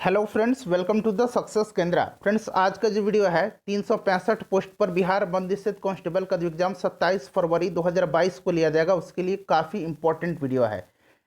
Hello friends, welcome to the success Kendra. Friends, आज का जो वीडियो है 365 पोस्ट पर बिहार मध्य निषेध कांस्टेबल का जो एग्जाम 27 फरवरी 2022 को लिया जाएगा, उसके लिए काफ़ी इंपॉर्टेंट वीडियो है।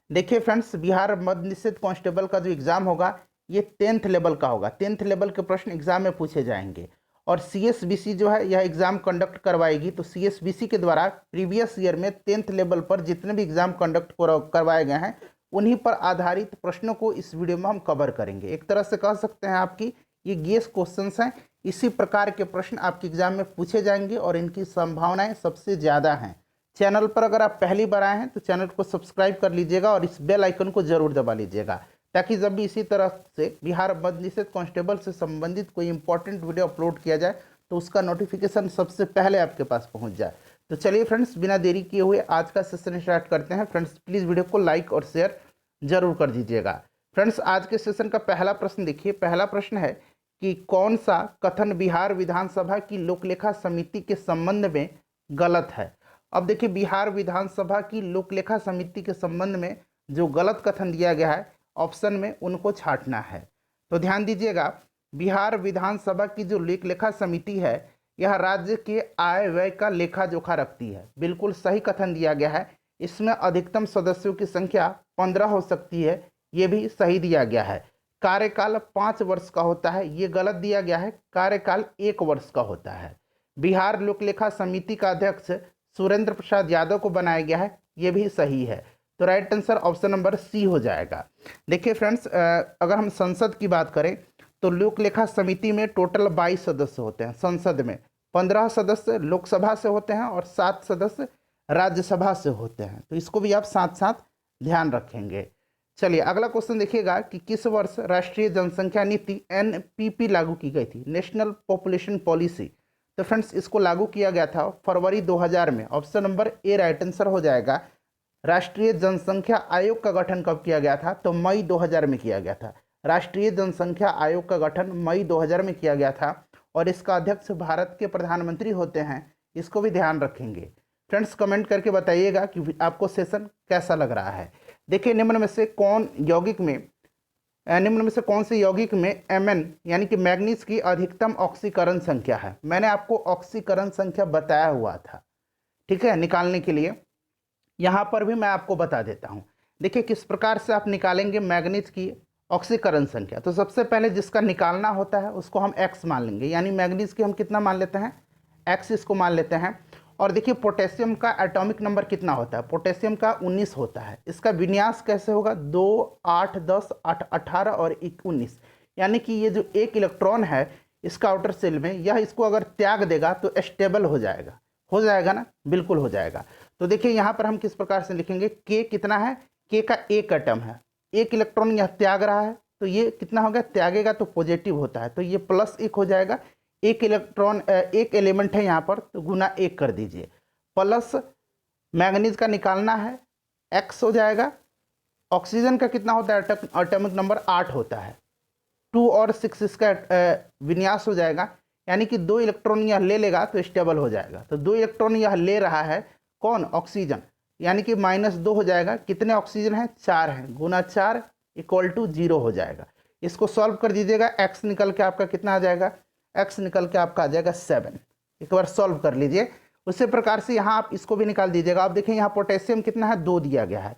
देखिए फ्रेंड्स, बिहार मध्य निषेध कांस्टेबल का जो एग्ज़ाम होगा ये 10th लेवल का होगा। 10th लेवल के प्रश्न एग्जाम में पूछे जाएंगे और CSBC जो है यह एग्ज़ाम कंडक्ट करवाएगी। तो CSBC के द्वारा प्रीवियस ईयर में 10th लेवल पर जितने भी एग्ज़ाम कंडक्ट करवाए गए हैं उन्हीं पर आधारित प्रश्नों को इस वीडियो में हम कवर करेंगे। एक तरह से कह सकते हैं आपकी ये गेस क्वेश्चंस हैं। इसी प्रकार के प्रश्न आपके एग्जाम में पूछे जाएंगे और इनकी संभावनाएं सबसे ज़्यादा हैं। चैनल पर अगर आप पहली बार आए हैं तो चैनल को सब्सक्राइब कर लीजिएगा और इस बेल आइकन को जरूर दबा लीजिएगा, ताकि जब भी इसी तरह से बिहार मध्य निषेध कांस्टेबल से संबंधित कोई इंपॉर्टेंट वीडियो अपलोड किया जाए तो उसका नोटिफिकेशन सबसे पहले आपके पास पहुँच जाए। तो चलिए फ्रेंड्स, बिना देरी किए हुए आज का सेशन स्टार्ट करते हैं। फ्रेंड्स, प्लीज़ वीडियो को लाइक और शेयर जरूर कर दीजिएगा। फ्रेंड्स, आज के सेशन का पहला प्रश्न देखिए। पहला प्रश्न है कि कौन सा कथन बिहार विधानसभा की लोकलेखा समिति के संबंध में गलत है। अब देखिए, बिहार विधानसभा की लोकलेखा समिति के संबंध में जो गलत कथन दिया गया है ऑप्शन में उनको छांटना है। तो ध्यान दीजिएगा, बिहार विधानसभा की जो लोकलेखा समिति है यह राज्य के आय व्यय का लेखा जोखा रखती है। बिल्कुल सही कथन दिया गया है। इसमें अधिकतम सदस्यों की संख्या 15 हो सकती है, ये भी सही दिया गया है। कार्यकाल 5 वर्ष का होता है, ये गलत दिया गया है। कार्यकाल 1 वर्ष का होता है। बिहार लोकलेखा समिति का अध्यक्ष सुरेंद्र प्रसाद यादव को बनाया गया है, ये भी सही है। तो right answer option number C हो जाएगा। देखिए फ्रेंड्स, अगर हम संसद की बात करें तो लोकलेखा समिति में टोटल 22 सदस्य होते हैं। संसद में 15 सदस्य लोकसभा से होते हैं और 7 सदस्य राज्यसभा से होते हैं। तो इसको भी आप साथ साथ ध्यान रखेंगे। चलिए अगला क्वेश्चन देखिएगा कि किस वर्ष राष्ट्रीय जनसंख्या नीति NPP लागू की गई थी, नेशनल पॉपुलेशन पॉलिसी। तो फ्रेंड्स, इसको लागू किया गया था फरवरी 2000 में। Option number A right answer हो जाएगा। राष्ट्रीय जनसंख्या आयोग का गठन कब किया गया था, तो मई 2000 में किया गया था। राष्ट्रीय जनसंख्या आयोग का गठन मई 2000 में किया गया था और इसका अध्यक्ष भारत के प्रधानमंत्री होते हैं। इसको भी ध्यान रखेंगे। फ्रेंड्स, कमेंट करके बताइएगा कि आपको सेशन कैसा लग रहा है। देखिए, निम्न में से कौन से यौगिक में Mn यानी कि मैग्नीज की अधिकतम ऑक्सीकरण संख्या है। मैंने आपको ऑक्सीकरण संख्या बताया हुआ था, ठीक है, निकालने के लिए। यहाँ पर भी मैं आपको बता देता हूँ। देखिए किस प्रकार से आप निकालेंगे मैग्नीज की ऑक्सीकरण संख्या। तो सबसे पहले जिसका निकालना होता है उसको हम x मान लेंगे, यानी मैग्नीज की हम कितना मान लेते हैं, x इसको मान लेते हैं। और देखिए पोटेशियम का एटॉमिक नंबर कितना होता है, पोटेशियम का 19 होता है। इसका विन्यास कैसे होगा, 2 8 10 8 18 और 19, यानी कि ये जो एक इलेक्ट्रॉन है इसका आउटर सेल में, यह इसको अगर त्याग देगा तो स्टेबल हो जाएगा ना, बिल्कुल हो जाएगा। तो देखिए यहाँ पर हम किस प्रकार से लिखेंगे, K कितना है, K का एक एटम है, एक इलेक्ट्रॉन यह त्याग रहा है, तो ये कितना हो गया, त्यागेगा तो पॉजिटिव होता है, तो ये +1 हो जाएगा। एक इलेक्ट्रॉन एक एलिमेंट है यहाँ पर, तो गुना 1 कर दीजिए। प्लस मैग्नीज का निकालना है, x हो जाएगा। ऑक्सीजन का कितना होता है, एटॉमिक नंबर 8 होता है, 2 और 6 इसका विन्यास हो जाएगा, यानी कि 2 इलेक्ट्रॉन यह ले लेगा तो स्टेबल हो जाएगा। तो 2 इलेक्ट्रॉन यह ले रहा है, कौन, ऑक्सीजन, यानी कि -2 हो जाएगा। कितने ऑक्सीजन हैं, 4 हैं, गुना 4 = 0 हो जाएगा। इसको सॉल्व कर दीजिएगा, x निकल के आपका कितना आ जाएगा, x निकल के आपका आ जाएगा 7। एक बार सॉल्व कर लीजिए। उसी प्रकार से यहाँ आप इसको भी निकाल दीजिएगा। आप देखें यहाँ पोटेशियम कितना है, 2 दिया गया है,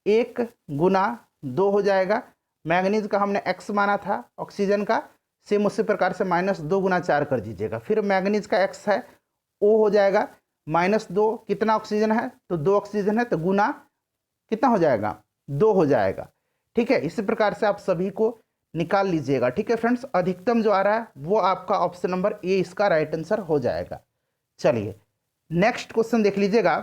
1 गुना 2 हो जाएगा। मैग्नीज का हमने x माना था, ऑक्सीजन का सेम उसी प्रकार से -2 गुना 4 कर दीजिएगा। फिर मैग्नीज का x है, O हो जाएगा, -2, कितना ऑक्सीजन है, तो 2 ऑक्सीजन है, तो गुना कितना हो जाएगा, 2 हो जाएगा। ठीक है, इसी प्रकार से आप सभी को निकाल लीजिएगा। ठीक है फ्रेंड्स, अधिकतम जो आ रहा है वो आपका ऑप्शन नंबर ए इसका राइट आंसर हो जाएगा। चलिए नेक्स्ट क्वेश्चन देख लीजिएगा।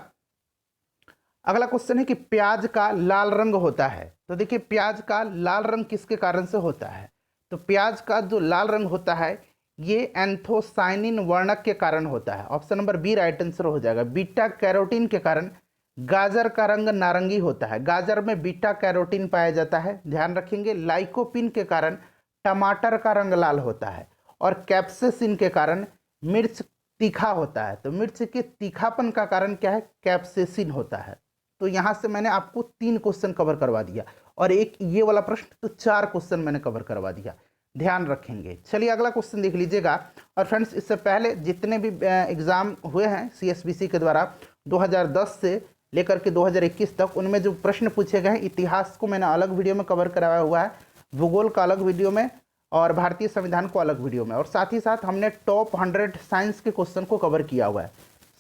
अगला क्वेश्चन है कि प्याज का लाल रंग होता है। तो देखिए प्याज का लाल रंग किसके कारण से होता है, तो प्याज का जो लाल रंग होता है ये एंथोसाइनिन वर्णक के कारण होता है। Option number B right answer हो जाएगा। बीटा कैरोटीन के कारण गाजर का रंग नारंगी होता है, गाजर में बीटा कैरोटीन पाया जाता है, ध्यान रखेंगे। लाइकोपिन के कारण टमाटर का रंग लाल होता है और कैप्सेसिन के कारण मिर्च तीखा होता है। तो मिर्च के तीखापन का कारण क्या है, कैप्सेसिन होता है। तो यहाँ से मैंने आपको 3 क्वेश्चन कवर करवा दिया, और एक ये वाला प्रश्न तो 4 क्वेश्चन मैंने कवर करवा दिया, ध्यान रखेंगे। चलिए अगला क्वेश्चन देख लीजिएगा। और फ्रेंड्स इससे पहले जितने भी एग्ज़ाम हुए हैं CSBC के द्वारा 2010 से लेकर के 2021 तक, उनमें जो प्रश्न पूछे गए हैं, इतिहास को मैंने अलग वीडियो में कवर कराया हुआ है, भूगोल का अलग वीडियो में, और भारतीय संविधान को अलग वीडियो में, और साथ ही साथ हमने टॉप 100 साइंस के क्वेश्चन को कवर किया हुआ है।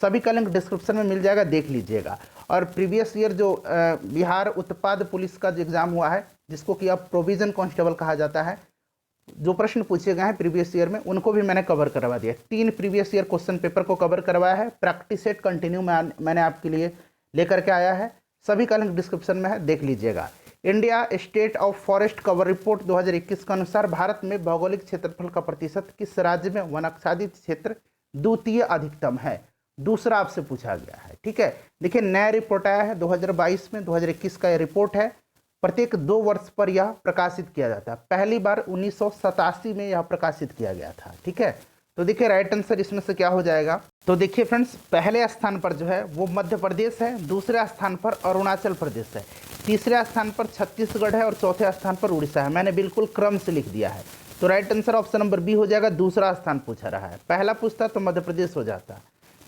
सभी का लिंक डिस्क्रिप्शन में मिल जाएगा, देख लीजिएगा। और प्रीवियस ईयर जो बिहार उत्पाद पुलिस का जो एग्ज़ाम हुआ है, जिसको कि अब प्रोविजन कांस्टेबल कहा जाता है, जो प्रश्न पूछे गए हैं प्रीवियस ईयर में, उनको भी मैंने कवर करवा दिया। 3 प्रीवियस ईयर क्वेश्चन पेपर को कवर करवाया है। प्रैक्टिस सेट कंटिन्यू मैंने आपके लिए लेकर के आया है, सभी का लिंक डिस्क्रिप्शन में है, देख लीजिएगा। India state of forest cover report 2021 के अनुसार भारत में भौगोलिक क्षेत्रफल का प्रतिशत किस राज्य में वनाच्छादित क्षेत्र द्वितीय अधिकतम है? दूसरा आपसे पूछा गया है, ठीक है। देखिए नया रिपोर्ट आया है 2022 में, 2021 का यह रिपोर्ट है। प्रत्येक 2 वर्ष पर यह प्रकाशित किया जाता है। पहली बार 1987 में यह प्रकाशित किया गया था, ठीक है। तो देखिए राइट आंसर इसमें से क्या हो जाएगा? तो देखिए फ्रेंड्स, पहले स्थान पर जो है वो मध्य प्रदेश है, दूसरे स्थान पर अरुणाचल प्रदेश है, तीसरे स्थान पर छत्तीसगढ़ है, और चौथे स्थान पर उड़ीसा है। मैंने बिल्कुल क्रम से लिख दिया है। तो right answer option number B हो जाएगा। दूसरा स्थान पूछा रहा है, पहला पूछता तो मध्य प्रदेश हो जाता,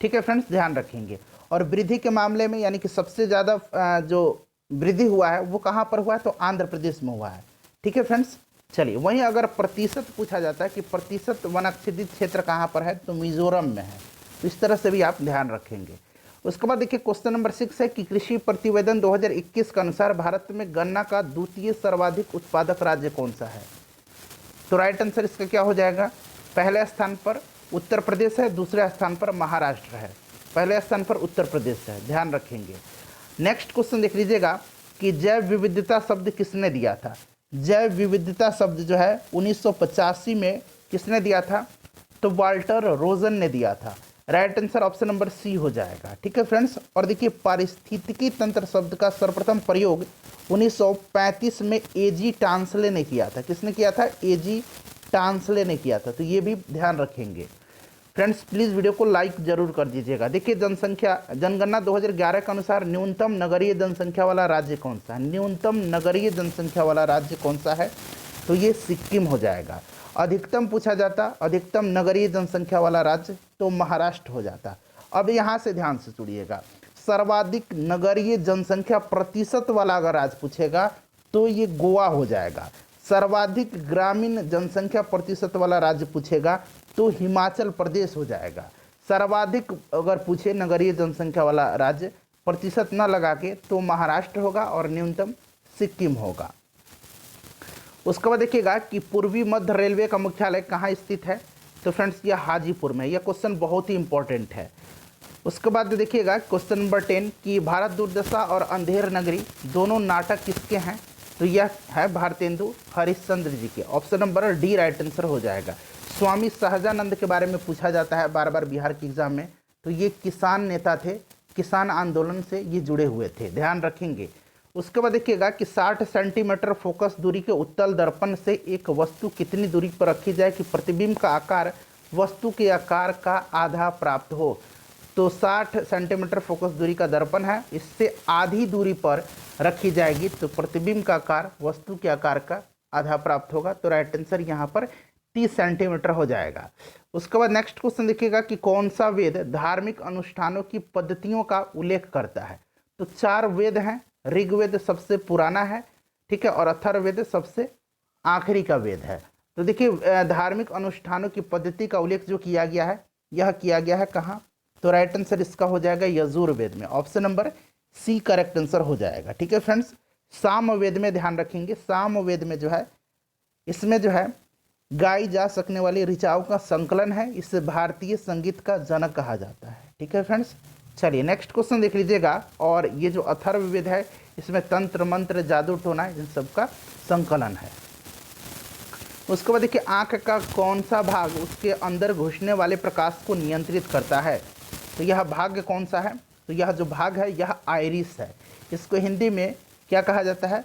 ठीक है फ्रेंड्स, ध्यान रखेंगे। और वृद्धि के मामले में यानी कि सबसे ज़्यादा जो वृद्धि हुआ है वो कहाँ पर हुआ है? तो आंध्र प्रदेश में हुआ है, ठीक है फ्रेंड्स। चलिए वहीं अगर प्रतिशत पूछा जाता है कि प्रतिशत वनाच्छादित क्षेत्र कहाँ पर है, तो मिजोरम में है। तो इस तरह से भी आप ध्यान रखेंगे। उसके बाद देखिए क्वेश्चन नंबर 6 है कि कृषि प्रतिवेदन 2021 के अनुसार भारत में गन्ना का द्वितीय सर्वाधिक उत्पादक राज्य कौन सा है? तो राइट आंसर इसका क्या हो जाएगा? पहले स्थान पर उत्तर प्रदेश है, दूसरे स्थान पर महाराष्ट्र है, पहले स्थान पर उत्तर प्रदेश है, ध्यान रखेंगे। नेक्स्ट क्वेश्चन देख लीजिएगा कि जैव विविधता शब्द किसने दिया था? जैव विविधता शब्द जो है 1985 में किसने दिया था? तो वाल्टर रोजन ने दिया था। Right answer option number C हो जाएगा, ठीक है फ्रेंड्स। और देखिए पारिस्थितिकी तंत्र शब्द का सर्वप्रथम प्रयोग 1935 में एजी टांसले ने किया था। किसने किया था? एजी टांसले ने किया था। तो ये भी ध्यान रखेंगे फ्रेंड्स। प्लीज़ वीडियो को लाइक जरूर कर दीजिएगा। देखिए जनगणना 2011 के अनुसार न्यूनतम नगरीय जनसंख्या वाला राज्य कौन सा है? न्यूनतम नगरीय जनसंख्या वाला राज्य कौन सा है? तो ये सिक्किम हो जाएगा। अधिकतम पूछा जाता, अधिकतम नगरीय जनसंख्या वाला राज्य, तो महाराष्ट्र हो जाता। अब यहाँ से ध्यान से सुनिएगा, सर्वाधिक नगरीय जनसंख्या प्रतिशत वाला अगर राज्य पूछेगा तो ये गोवा हो जाएगा। सर्वाधिक ग्रामीण जनसंख्या प्रतिशत वाला राज्य पूछेगा तो हिमाचल प्रदेश हो जाएगा। सर्वाधिक अगर पूछे नगरीय जनसंख्या वाला राज्य प्रतिशत न लगा के तो महाराष्ट्र होगा, और न्यूनतम सिक्किम होगा। उसके बाद देखिएगा कि पूर्वी मध्य रेलवे का मुख्यालय कहाँ स्थित है? तो फ्रेंड्स ये हाजीपुर में। यह क्वेश्चन बहुत ही इंपॉर्टेंट है। उसके बाद देखिएगा क्वेश्चन नंबर 10 कि भारत दुर्दशा और अंधेर नगरी दोनों नाटक किसके हैं? तो यह है भारतेंदु हरिश्चंद्र जी के। Option number D right answer हो जाएगा। स्वामी सहजानंद के बारे में पूछा जाता है बार बार बिहार के एग्जाम में। तो ये किसान नेता थे, किसान आंदोलन से ये जुड़े हुए थे, ध्यान रखेंगे। उसके बाद देखिएगा कि 60 सेंटीमीटर फोकस दूरी के उत्तल दर्पण से एक वस्तु कितनी दूरी पर रखी जाए कि प्रतिबिंब का आकार वस्तु के आकार का आधा प्राप्त हो? तो 60 सेंटीमीटर फोकस दूरी का दर्पण है, इससे आधी दूरी पर रखी जाएगी तो प्रतिबिंब का आकार वस्तु के आकार का आधा प्राप्त होगा। तो राइट आंसर यहाँ पर 30 सेंटीमीटर हो जाएगा। उसके बाद नेक्स्ट क्वेश्चन देखिएगा कि कौन सा वेद धार्मिक अनुष्ठानों की पद्धतियों का उल्लेख करता है? तो 4 वेद हैं। ऋग्वेद सबसे पुराना है, ठीक है, और अथर्ववेद सबसे आखिरी का वेद है। तो देखिए धार्मिक अनुष्ठानों की पद्धति का उल्लेख जो किया गया है, यह किया गया है कहाँ? तो राइट आंसर इसका हो जाएगा यजुर्वेद में। Option number C correct answer हो जाएगा, ठीक है फ्रेंड्स। सामवेद में ध्यान रखेंगे, सामवेद में जो है इसमें जो है गाई जा सकने वाली ऋचाओं का संकलन है, इसे भारतीय संगीत का जनक कहा जाता है, ठीक है फ्रेंड्स। चलिए नेक्स्ट क्वेश्चन देख लीजिएगा। और ये जो अथर्ववेद है इसमें तंत्र मंत्र जादू टोना इन सब का संकलन है। उसके बाद देखिए आँख का कौन सा भाग उसके अंदर घुसने वाले प्रकाश को नियंत्रित करता है? तो यह भाग कौन सा है? तो यह जो भाग है यह आइरिस है। इसको हिंदी में क्या कहा जाता है?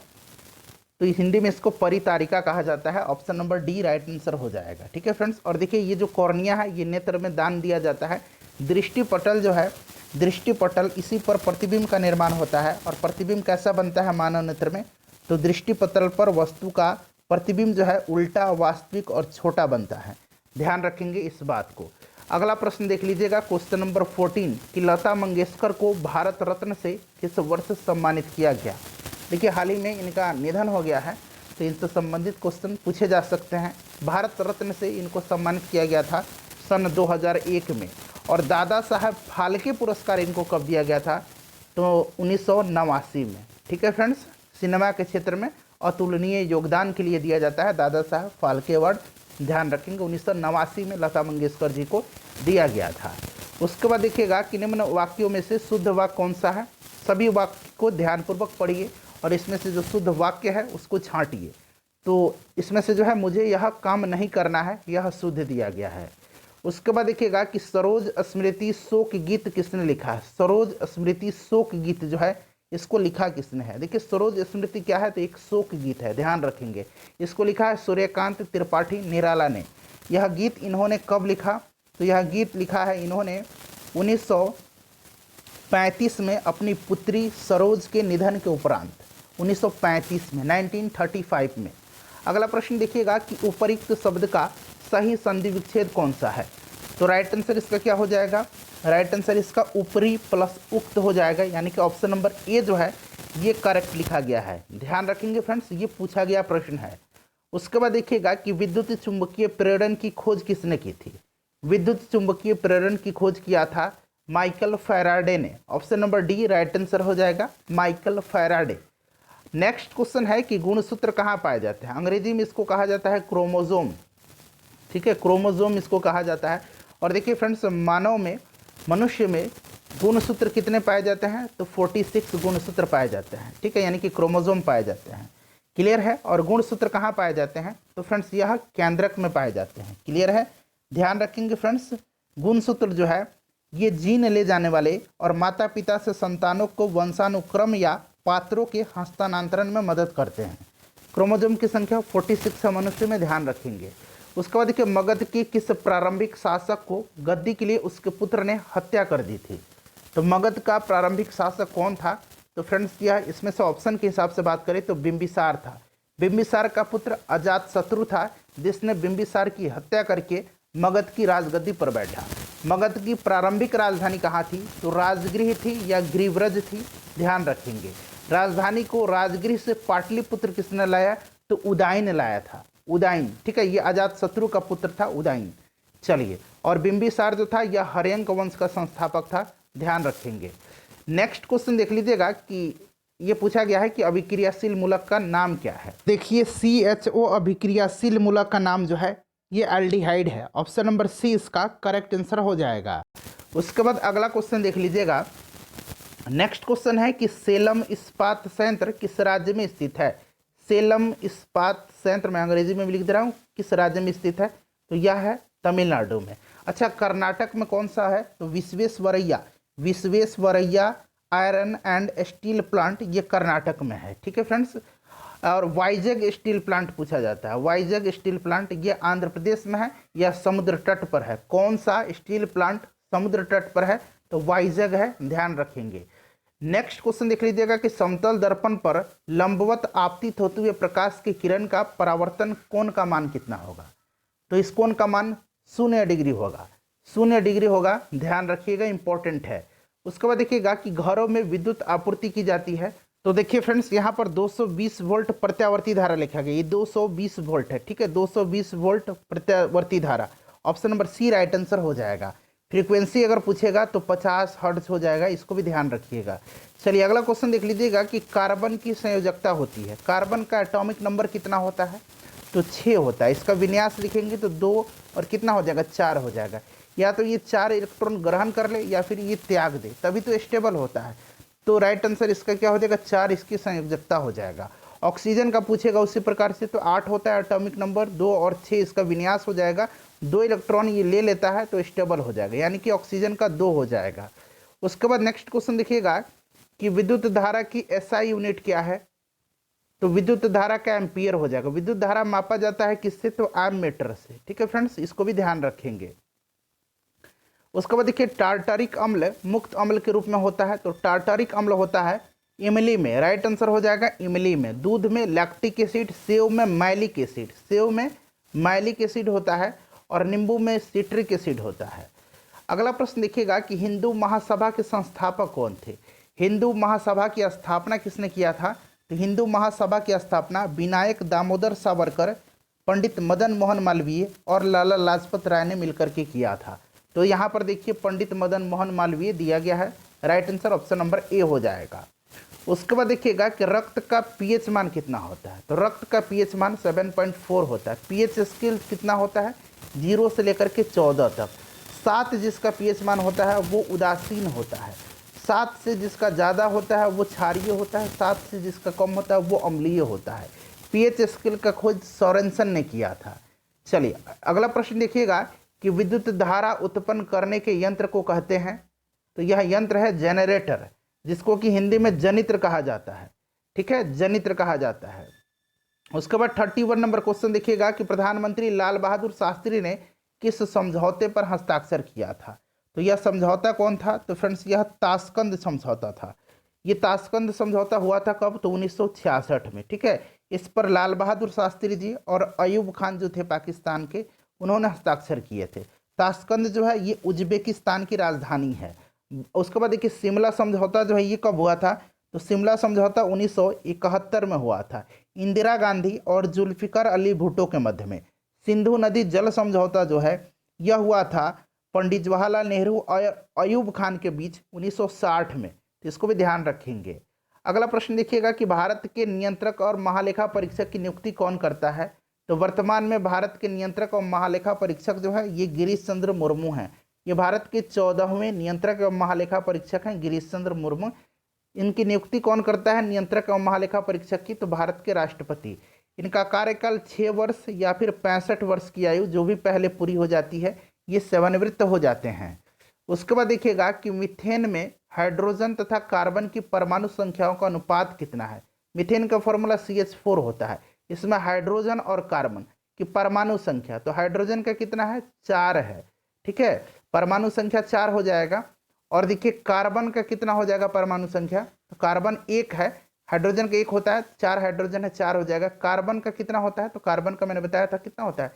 तो हिंदी में इसको परितारिका कहा जाता है। Option number D right answer हो जाएगा, ठीक है फ्रेंड्स। और देखिए ये जो कॉर्निया है ये नेत्र में दान दिया जाता है। दृष्टि पटल जो है दृष्टिपटल, इसी पर प्रतिबिंब का निर्माण होता है। और प्रतिबिंब कैसा बनता है मानव नेत्र में? तो दृष्टिपटल पर वस्तु का प्रतिबिंब जो है उल्टा, वास्तविक और छोटा बनता है। ध्यान रखेंगे इस बात को। अगला प्रश्न देख लीजिएगा, क्वेश्चन नंबर 14 कि लता मंगेशकर को भारत रत्न से किस वर्ष सम्मानित किया गया? देखिए हाल ही में इनका निधन हो गया है, तो इनसे संबंधित क्वेश्चन पूछे जा सकते हैं। भारत रत्न से इनको सम्मानित किया गया था सन 2001 में। और दादा साहब फाल्के पुरस्कार इनको कब दिया गया था? तो 1989 में। ठीक है फ्रेंड्स, सिनेमा के क्षेत्र में अतुलनीय योगदान के लिए दिया जाता है दादा साहब फाल्के अवार्ड। ध्यान रखेंगे 1989 में लता मंगेशकर जी को दिया गया था। उसके बाद देखिएगा कि निम्न वाक्यों में से शुद्ध वाक्य कौन सा है? सभी वाक्य को ध्यानपूर्वक पढ़िए और इसमें से जो शुद्ध वाक्य है उसको छांटिए। तो इसमें से जो है मुझे यह काम नहीं करना है, यह शुद्ध दिया गया है। उसके बाद देखिएगा कि सरोज स्मृति शोक गीत किसने लिखा है? सरोज स्मृति शोक गीत जो है इसको लिखा किसने है? देखिए सरोज स्मृति क्या है? तो एक शोक गीत है, ध्यान रखेंगे। इसको लिखा है सूर्यकांत त्रिपाठी निराला ने। यह गीत इन्होंने कब लिखा? तो यह गीत लिखा है इन्होंने 1935 में अपनी पुत्री सरोज के निधन के उपरांत, 1935 में, 1935 में। अगला प्रश्न देखिएगा कि उपयुक्त शब्द का सही संधि विच्छेद कौन सा है? तो राइट आंसर इसका क्या हो जाएगा? राइट आंसर इसका ऊपरी प्लस उक्त हो जाएगा, यानी कि ऑप्शन नंबर ए जो है ये करेक्ट लिखा गया है। ध्यान रखेंगे फ्रेंड्स, ये पूछा गया प्रश्न है। उसके बाद देखिएगा कि विद्युत चुंबकीय प्रेरण की खोज किसने की थी? विद्युत चुंबकीय प्रेरण की खोज किया था माइकल फैराडे ने। Option number D right answer हो जाएगा, माइकल फैराडे। नेक्स्ट क्वेश्चन है कि गुणसूत्र कहाँ पाए जाते हैं? अंग्रेजी में इसको कहा जाता है क्रोमोजोम। ठीक है, क्रोमोजोम इसको कहा जाता है। और देखिए फ्रेंड्स, मानव में, मनुष्य में गुणसूत्र कितने पाए जाते हैं? तो 46 गुणसूत्र पाए जाते हैं। ठीक है, यानी कि क्रोमोजोम पाए जाते हैं। क्लियर है? और गुणसूत्र कहाँ पाए जाते हैं? तो फ्रेंड्स यह केंद्रक में पाए जाते हैं। क्लियर है? ध्यान रखेंगे फ्रेंड्स, गुणसूत्र जो है ये जीन ले जाने वाले और माता पिता से संतानों को वंशानुक्रम या पात्रों के हस्तांतरण में मदद करते हैं। क्रोमोजोम की संख्या 46 है मनुष्य में, ध्यान रखेंगे। उसके बाद देखिए मगध के किस प्रारंभिक शासक को गद्दी के लिए उसके पुत्र ने हत्या कर दी थी? तो मगध का प्रारंभिक शासक कौन था? तो फ्रेंड्स यह इसमें से ऑप्शन के हिसाब से बात करें तो बिंबिसार था। बिंबिसार का पुत्र अजातशत्रु था, जिसने बिंबिसार की हत्या करके मगध की राजगद्दी पर बैठा। मगध की प्रारंभिक राजधानी कहाँ थी? तो राजगृह थी या गृहव्रज थी? ध्यान रखेंगे, राजधानी को राजगृह से पाटलिपुत्र किसने लाया? तो उदयन लाया था, उदयन। ठीक है, ये अजातशत्रु का पुत्र था उदयन। चलिए, और बिंबिसार जो था यह हर्यंक वंश का संस्थापक था, ध्यान रखेंगे। नेक्स्ट क्वेश्चन देख लीजिएगा कि ये पूछा गया है कि अभिक्रियाशील मूलक का नाम क्या है? देखिए CHO अभिक्रियाशील मूलक का नाम जो है ये एल्डिहाइड है। ऑप्शन नंबर सी इसका करेक्ट आंसर हो जाएगा। उसके बाद अगला क्वेश्चन देख लीजिएगा। नेक्स्ट क्वेश्चन है कि सेलम इस्पात संयंत्र किस राज्य में स्थित है? सेलम इस्पात संयंत्र, मैं अंग्रेजी में भी लिख दे रहा हूँ, किस राज्य में स्थित है? तो यह है तमिलनाडु में। अच्छा, कर्नाटक में कौन सा है? तो Visvesvaraya, Visvesvaraya iron and steel plant, ये कर्नाटक में है। ठीक है फ्रेंड्स, और वाइजैग स्टील प्लांट पूछा जाता है। वाइजैग स्टील प्लांट ये आंध्र प्रदेश में है या समुद्र तट पर है? कौन सा स्टील प्लांट समुद्र तट पर है? तो वाइजैग है, ध्यान रखेंगे। नेक्स्ट क्वेश्चन देख लीजिएगा कि समतल दर्पण पर लंबवत आपतित होते हुए प्रकाश की किरण का परावर्तन कोण का मान कितना होगा? तो इस कोण का मान 0 डिग्री होगा, 0 डिग्री होगा, ध्यान रखिएगा, इंपॉर्टेंट है। उसके बाद देखिएगा कि घरों में विद्युत आपूर्ति की जाती है। तो देखिए फ्रेंड्स, यहाँ पर 220 वोल्ट प्रत्यावर्ती धारा लिखा गया, ये 220 वोल्ट है। ठीक है, 220 वोल्ट प्रत्यावर्ती धारा, option number C right answer हो जाएगा। फ्रीक्वेंसी अगर पूछेगा तो 50 हर्ट्ज हो जाएगा, इसको भी ध्यान रखिएगा। चलिए अगला क्वेश्चन देख लीजिएगा कि कार्बन की संयोजकता होती है, कार्बन का एटॉमिक नंबर कितना होता है? तो 6 होता है। इसका विन्यास लिखेंगे तो 2 और कितना हो जाएगा? 4 हो जाएगा। या तो ये 4 इलेक्ट्रॉन ग्रहण कर ले या फिर ये त्याग दे, तभी तो स्टेबल होता है। तो राइट आंसर इसका क्या हो जाएगा? 4 इसकी संयोजकता हो जाएगा। ऑक्सीजन का पूछेगा उसी प्रकार से, तो 8 होता है एटॉमिक नंबर, 2 और 6 इसका विन्यास हो जाएगा। 2 इलेक्ट्रॉन ये ले लेता है तो स्टेबल हो जाएगा, यानी कि ऑक्सीजन का 2 हो जाएगा। उसके बाद नेक्स्ट क्वेश्चन देखिएगा कि विद्युत धारा की SI यूनिट क्या है? तो विद्युत धारा का एम्पियर हो जाएगा। विद्युत धारा मापा जाता है किससे? तो एम्मीटर से। ठीक है फ्रेंड्स, इसको भी ध्यान रखेंगे। उसके बाद देखिए टार्टारिक अम्ल मुक्त अम्ल के रूप में होता है, तो टार्टारिक अम्ल होता है इमली में, राइट आंसर हो जाएगा इमली में। दूध में लैक्टिक एसिड, सेव में मैलिक एसिड, सेव में मैलिक एसिड होता है और नींबू में सिट्रिक एसिड होता है। अगला प्रश्न देखिएगा कि हिंदू महासभा के संस्थापक कौन थे। हिंदू महासभा की स्थापना किसने किया था, तो हिंदू महासभा की स्थापना विनायक दामोदर सावरकर, पंडित मदन मोहन मालवीय और लाला लाजपत राय ने मिलकर के किया था। तो यहाँ पर देखिए पंडित मदन मोहन मालवीय दिया गया है, right answer option number A हो जाएगा। उसके बाद देखिएगा कि रक्त का पीएच मान कितना होता है, तो रक्त का पीएच मान 7.4 होता है। पीएच स्केल कितना होता है, 0 से लेकर के 14 तक। 7 जिसका पीएच मान होता है वो उदासीन होता है, 7 से जिसका ज़्यादा होता है वो क्षारीय होता है, 7 से जिसका कम होता है वो अम्लीय होता है। पीएच स्केल का खोज सोरेनसन ने किया था। चलिए अगला प्रश्न देखिएगा कि विद्युत धारा उत्पन्न करने के यंत्र को कहते हैं, तो यह यंत्र है जनरेटर, जिसको कि हिंदी में जनित्र कहा जाता है। ठीक है, जनित्र कहा जाता है। उसके बाद 31 नंबर क्वेश्चन देखिएगा कि प्रधानमंत्री लाल बहादुर शास्त्री ने किस समझौते पर हस्ताक्षर किया था, तो यह समझौता कौन था, तो फ्रेंड्स यह ताशकंद समझौता था। ये ताशकंद समझौता हुआ था कब, तो 1966 में। ठीक है, इस पर लाल बहादुर शास्त्री जी और अयूब खान जो थे पाकिस्तान के, उन्होंने हस्ताक्षर किए थे। ताशकंद जो है ये उज्बेकिस्तान की राजधानी है। उसके बाद देखिए शिमला समझौता जो है ये कब हुआ था, तो शिमला समझौता 1971 में हुआ था, इंदिरा गांधी और जुल्फिकार अली भुट्टो के मध्य में। सिंधु नदी जल समझौता जो है यह हुआ था पंडित जवाहरलाल नेहरू और अयूब खान के बीच 1960 में, तो इसको भी ध्यान रखेंगे। अगला प्रश्न देखिएगा कि भारत के नियंत्रक और महालेखा परीक्षक की नियुक्ति कौन करता है, तो वर्तमान में भारत के नियंत्रक और महालेखा परीक्षक जो है ये गिरीश चंद्र मुर्मू हैं। ये भारत के 14वें नियंत्रक एवं महालेखा परीक्षक हैं गिरीश चंद्र मुर्मू। इनकी नियुक्ति कौन करता है नियंत्रक एवं महालेखा परीक्षक की, तो भारत के राष्ट्रपति। इनका कार्यकाल 6 वर्ष या फिर 65 वर्ष की आयु जो भी पहले पूरी हो जाती है ये सेवानिवृत्त हो जाते हैं। उसके बाद देखिएगा कि मीथेन में हाइड्रोजन तथा कार्बन की परमाणु संख्याओं का अनुपात कितना है। मीथेन का फॉर्मूला CH4 होता है। इसमें हाइड्रोजन और कार्बन की परमाणु संख्या, तो हाइड्रोजन का कितना है 4 है। ठीक है, परमाणु संख्या 4 हो जाएगा। और देखिए कार्बन का कितना हो जाएगा परमाणु संख्या, तो कार्बन 1 है, हाइड्रोजन का 1 होता है, 4 हाइड्रोजन है 4 हो जाएगा। कार्बन का कितना होता है, तो कार्बन का मैंने बताया था कितना होता है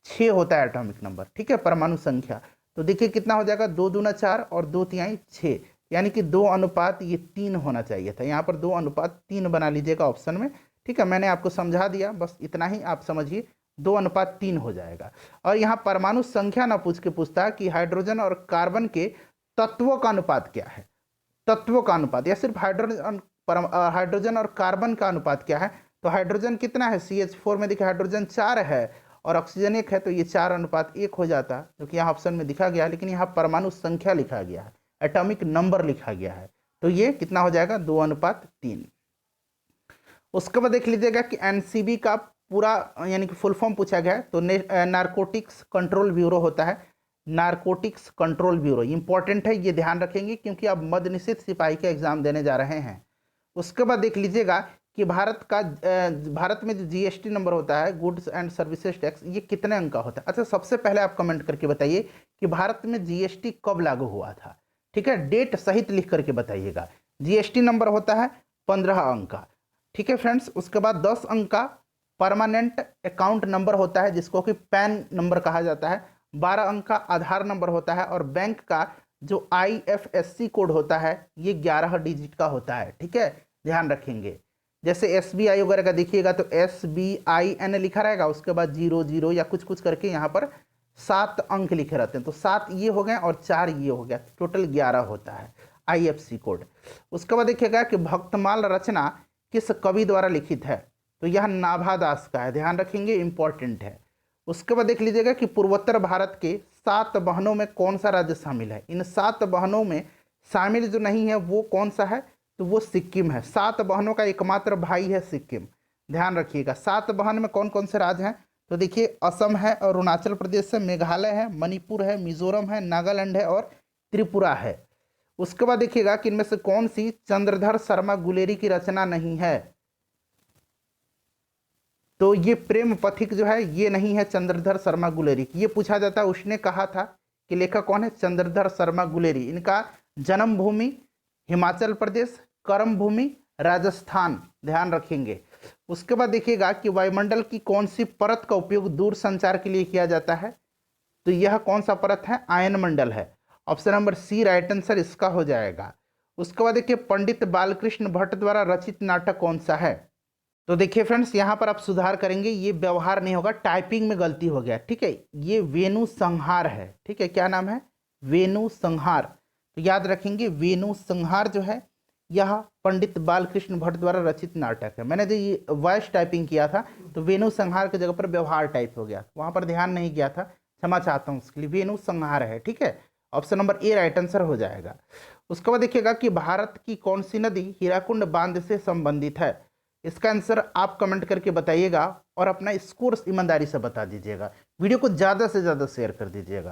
6 होता है एटॉमिक नंबर। ठीक है, परमाणु संख्या तो देखिए कितना हो जाएगा 2 दूना 4 और 2 तिहाई 6, यानी कि 2 अनुपात ये 3 होना चाहिए था। यहाँ पर 2 अनुपात 3 बना लीजिएगा ऑप्शन में। ठीक है, मैंने आपको समझा दिया, बस इतना ही आप समझिए, 2 अनुपात 3 हो जाएगा। और यहाँ परमाणु संख्या ना पूछ के पूछता है कि हाइड्रोजन और कार्बन के तत्वों का अनुपात क्या है, तत्वों का अनुपात, या सिर्फ हाइड्रोजन और कार्बन का अनुपात क्या है। तो हाइड्रोजन कितना है CH4 में, देखिए हाइड्रोजन 4 है और ऑक्सीजन 1 है, तो ये 4 अनुपात 1 हो जाता, जो कि यहाँ ऑप्शन में दिखा गया है, लेकिन यहाँ परमाणु संख्या लिखा गया है, एटॉमिक नंबर लिखा गया है, तो ये कितना हो जाएगा 2 अनुपात 3। उसके बाद देख लीजिएगा कि NCB का पूरा यानी कि फुल फॉर्म पूछा गया है, तो नारकोटिक्स कंट्रोल ब्यूरो होता है, नारकोटिक्स कंट्रोल ब्यूरो। इंपॉर्टेंट है, ये ध्यान रखेंगे क्योंकि आप मद निषेध सिपाही का एग्जाम देने जा रहे हैं। उसके बाद देख लीजिएगा कि भारत में जो GST नंबर होता है, गुड्स एंड सर्विसेज टैक्स, ये कितने अंक का होता है। अच्छा, सबसे पहले आप कमेंट करके बताइए कि भारत में GST कब लागू हुआ था। ठीक है, डेट सहित लिख करके बताइएगा। GST नंबर होता है 15 अंक का। ठीक है फ्रेंड्स, उसके बाद 10 अंक का परमानेंट अकाउंट नंबर होता है जिसको कि पैन नंबर कहा जाता है। 12 अंक का आधार नंबर होता है और बैंक का जो IFSC कोड होता है ये 11 डिजिट का होता है। ठीक है, ध्यान रखेंगे। जैसे SBI वगैरह का देखिएगा तो SBIN लिखा रहेगा, उसके बाद 00 या कुछ कुछ करके यहाँ पर 7 अंक लिखे रहते हैं, तो 7 ये हो गए और 4 ये हो गया, टोटल 11 होता है IFSC कोड। उसके बाद देखिएगा कि भक्तमाल रचना किस कवि द्वारा लिखित है, तो यह नाभा दास का है, ध्यान रखेंगे, इंपॉर्टेंट है। उसके बाद देख लीजिएगा कि पूर्वोत्तर भारत के 7 बहनों में कौन सा राज्य शामिल है। इन 7 बहनों में शामिल जो नहीं है वो कौन सा है, तो वो सिक्किम है। 7 बहनों का एकमात्र भाई है सिक्किम, ध्यान रखिएगा। 7 बहन में कौन कौन से राज्य हैं, तो देखिए असम है, अरुणाचल प्रदेश है, मेघालय है, मणिपुर है, मिजोरम है, नागालैंड है और त्रिपुरा है। उसके बाद देखिएगा कि इनमें से कौन सी चंद्रधर शर्मा गुलेरी की रचना नहीं है, तो ये प्रेम पथिक जो है ये नहीं है चंद्रधर शर्मा गुलेरी की। ये पूछा जाता है, उसने कहा था के लेखक कौन है? चंद्रधर शर्मा गुलेरी। इनका जन्मभूमि हिमाचल प्रदेश, कर्म भूमि राजस्थान, ध्यान रखेंगे। उसके बाद देखिएगा कि वायुमंडल की कौन सी परत का उपयोग दूर संचार के लिए किया जाता है? तो यह कौन सा परत है? आयन मंडल है। Option number C right answer इसका हो जाएगा। उसके बाद देखिए पंडित बालकृष्ण भट्ट द्वारा रचित नाटक कौन सा है? तो देखिए फ्रेंड्स, यहाँ पर आप सुधार करेंगे, ये व्यवहार नहीं होगा, टाइपिंग में गलती हो गया, ठीक है। ये वेणु संहार है, ठीक है। क्या नाम है? वेणु संहार। तो याद रखेंगे वेणु संहार जो है यह पंडित बालकृष्ण भट्ट द्वारा रचित नाटक है। मैंने जो ये वॉइस टाइपिंग किया था तो वेणु संहार की जगह पर व्यवहार टाइप हो गया, वहाँ पर ध्यान नहीं किया था, क्षमा चाहता हूँ उसके लिए। वेणु संहार है, ठीक है। Option number A right answer हो जाएगा। उसके बाद देखिएगा कि भारत की कौन सी नदी हीराकुंड बांध से संबंधित है? इसका आंसर आप कमेंट करके बताइएगा और अपना स्कोर ईमानदारी से बता दीजिएगा। वीडियो को ज़्यादा से ज़्यादा शेयर कर दीजिएगा।